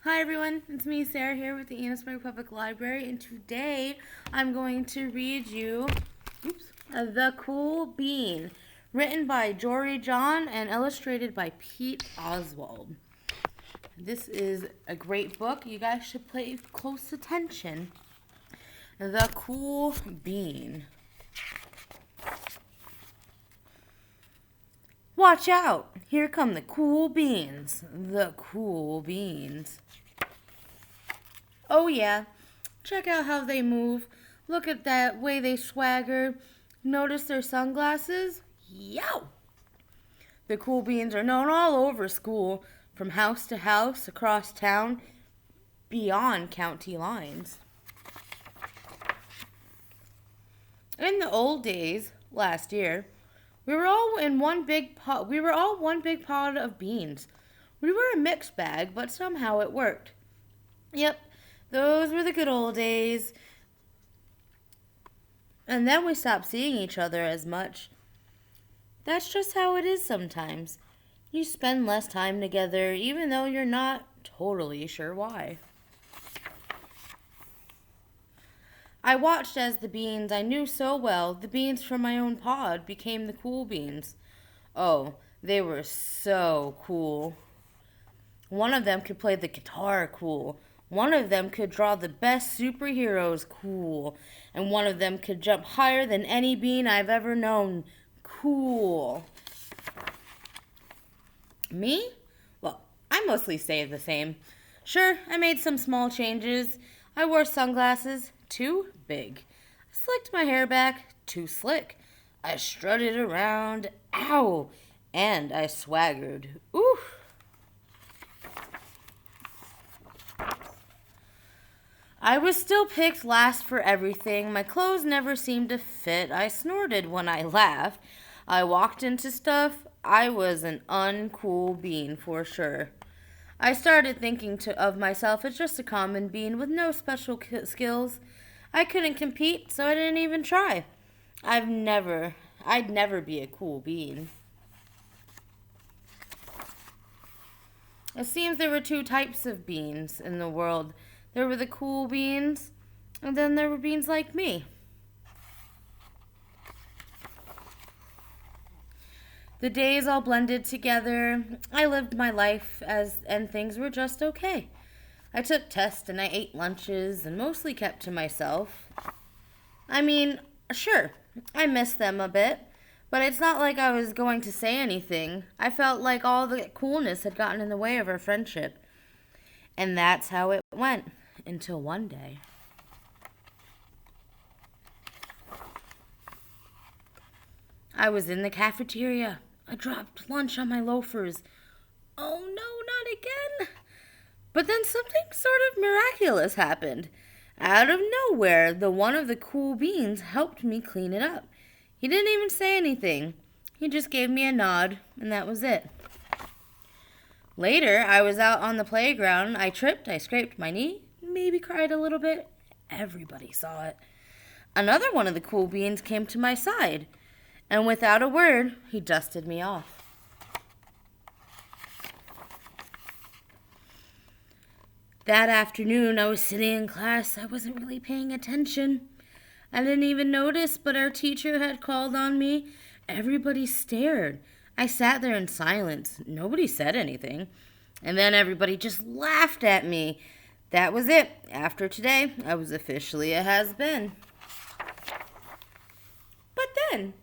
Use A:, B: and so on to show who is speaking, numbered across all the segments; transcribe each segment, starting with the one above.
A: Hi everyone, it's me Sarah here with the Enosburgh Public Library, and today I'm going to read you The Cool Bean, written by Jory John and illustrated by Pete Oswald. This is a great book. You guys should pay close attention. The Cool Bean. Watch out! Here come the cool beans. The cool beans. Oh yeah, check out how they move. Look at that way they swagger. Notice their sunglasses? Yow! The cool beans are known all over school, from house to house, across town, beyond county lines. In the old days, last year, we were all one big pot of beans. We were a mixed bag, but somehow it worked. Yep, those were the good old days. And then we stopped seeing each other as much. That's just how it is sometimes. You spend less time together, even though you're not totally sure why. I watched as the beans I knew so well, the beans from my own pod, became the cool beans. Oh, they were so cool. One of them could play the guitar cool. One of them could draw the best superheroes cool. And one of them could jump higher than any bean I've ever known cool. Me? Well, I mostly stayed the same. Sure, I made some small changes. I wore sunglasses, too big. I slicked my hair back, too slick. I strutted around, ow, and I swaggered. Ooh. I was still picked last for everything. My clothes never seemed to fit. I snorted when I laughed. I walked into stuff. I was an uncool bean for sure. I started thinking of myself as just a common bean with no special skills. I couldn't compete, so I didn't even try. I'd never be a cool bean. It seems there were two types of beans in the world. There were the cool beans, and then there were beans like me. The days all blended together. I lived my life and things were just okay. I took tests and I ate lunches and mostly kept to myself. I mean, sure, I missed them a bit, but it's not like I was going to say anything. I felt like all the coolness had gotten in the way of our friendship. And that's how it went, until one day. I was in the cafeteria. I dropped lunch on my loafers. Oh no, not again! But then something sort of miraculous happened. Out of nowhere, one of the cool beans helped me clean it up. He didn't even say anything. He just gave me a nod, and that was it. Later, I was out on the playground. I tripped, I scraped my knee, maybe cried a little bit. Everybody saw it. Another one of the cool beans came to my side, and without a word, he dusted me off. That afternoon, I was sitting in class. I wasn't really paying attention. I didn't even notice, but our teacher had called on me. Everybody stared. I sat there in silence. Nobody said anything. And then everybody just laughed at me. That was it. After today, I was officially a has-been. But then,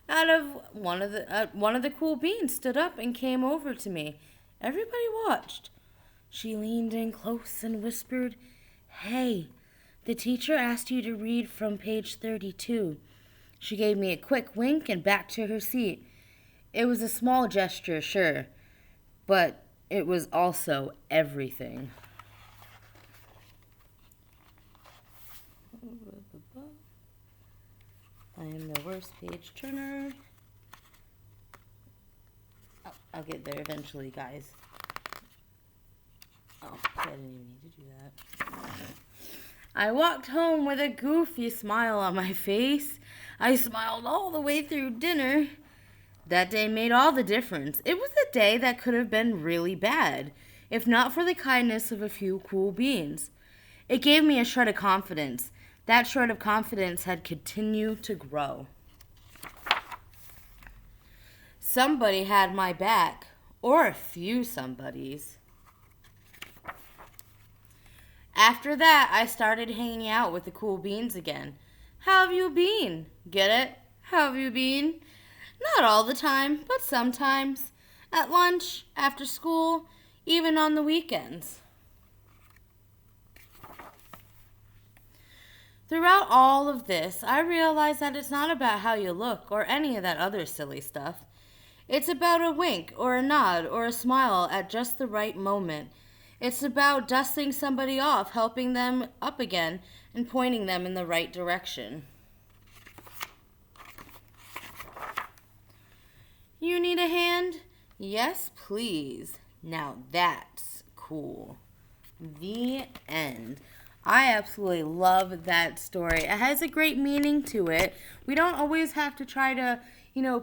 A: out of one of the cool beans stood up and came over to me. Everybody watched. She leaned in close and whispered, "Hey, the teacher asked you to read from page 32. She gave me a quick wink and back to her seat. It was a small gesture, sure, but it was also everything." I am the worst page turner. I'll get there eventually, guys. Oh, I didn't even need to do that. I walked home with a goofy smile on my face. I smiled all the way through dinner. That day made all the difference. It was a day that could have been really bad. if not for the kindness of a few cool beans. It gave me a shred of confidence. That shred of confidence had continued to grow. Somebody had my back, or a few somebodies. After that, I started hanging out with the cool beans again. How have you been? Get it? How have you been? Not all the time, but sometimes. At lunch, after school, even on the weekends. Throughout all of this, I realized that it's not about how you look or any of that other silly stuff. It's about a wink or a nod or a smile at just the right moment. It's about dusting somebody off, helping them up again, and pointing them in the right direction. You need a hand? Yes, please. Now that's cool. The end. I absolutely love that story. It has a great meaning to it. We don't always have to try to,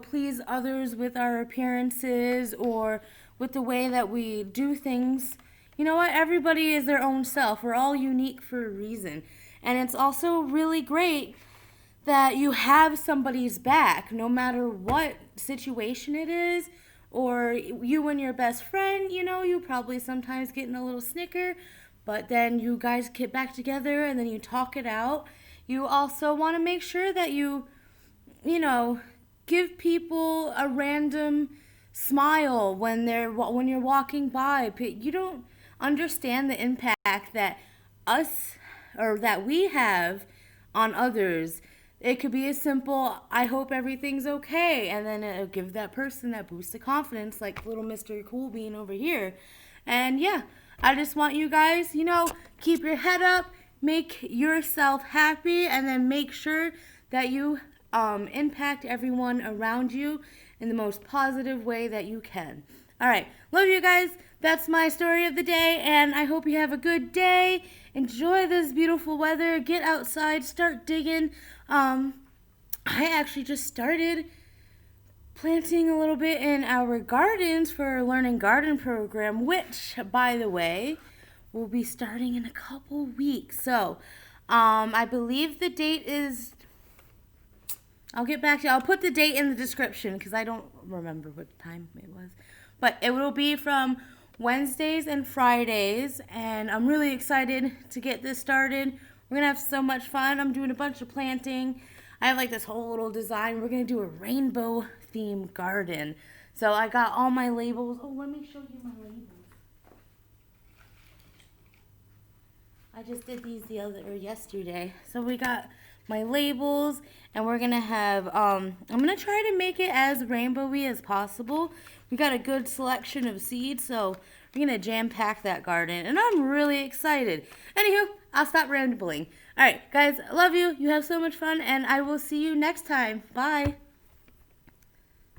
A: please others with our appearances or with the way that we do things. You know what? Everybody is their own self. We're all unique for a reason. And it's also really great that you have somebody's back no matter what situation it is. Or you and your best friend, you probably sometimes get in a little snicker, but then you guys get back together and then you talk it out. You also want to make sure that you give people a random smile when you're walking by. You don't understand the impact that we have on others. It could be as simple, I hope everything's okay, and then it'll give that person that boost of confidence, like little Mr. Cool Bean over here. And yeah, I just want you guys, keep your head up, make yourself happy, and then make sure that you impact everyone around you in the most positive way that you can. All right, love you guys. That's my story of the day, and I hope you have a good day. Enjoy this beautiful weather. Get outside, start digging. I actually just started planting a little bit in our gardens for our Learning Garden program, which, by the way, will be starting in a couple weeks. So, I believe the date is... I'll get back to you. I'll put the date in the description because I don't remember what time it was. But it will be from Wednesdays and Fridays, and I'm really excited to get this started. We're going to have so much fun. I'm doing a bunch of planting. I have like this whole little design. We're going to do a rainbow themed garden. So I got all my labels. Oh, let me show you my labels. I just did these yesterday. So we got my labels, and we're going to have, I'm going to try to make it as rainbowy as possible. We got a good selection of seeds, so we're going to jam-pack that garden, and I'm really excited. Anywho, I'll stop rambling. All right, guys, I love you. You have so much fun, and I will see you next time. Bye.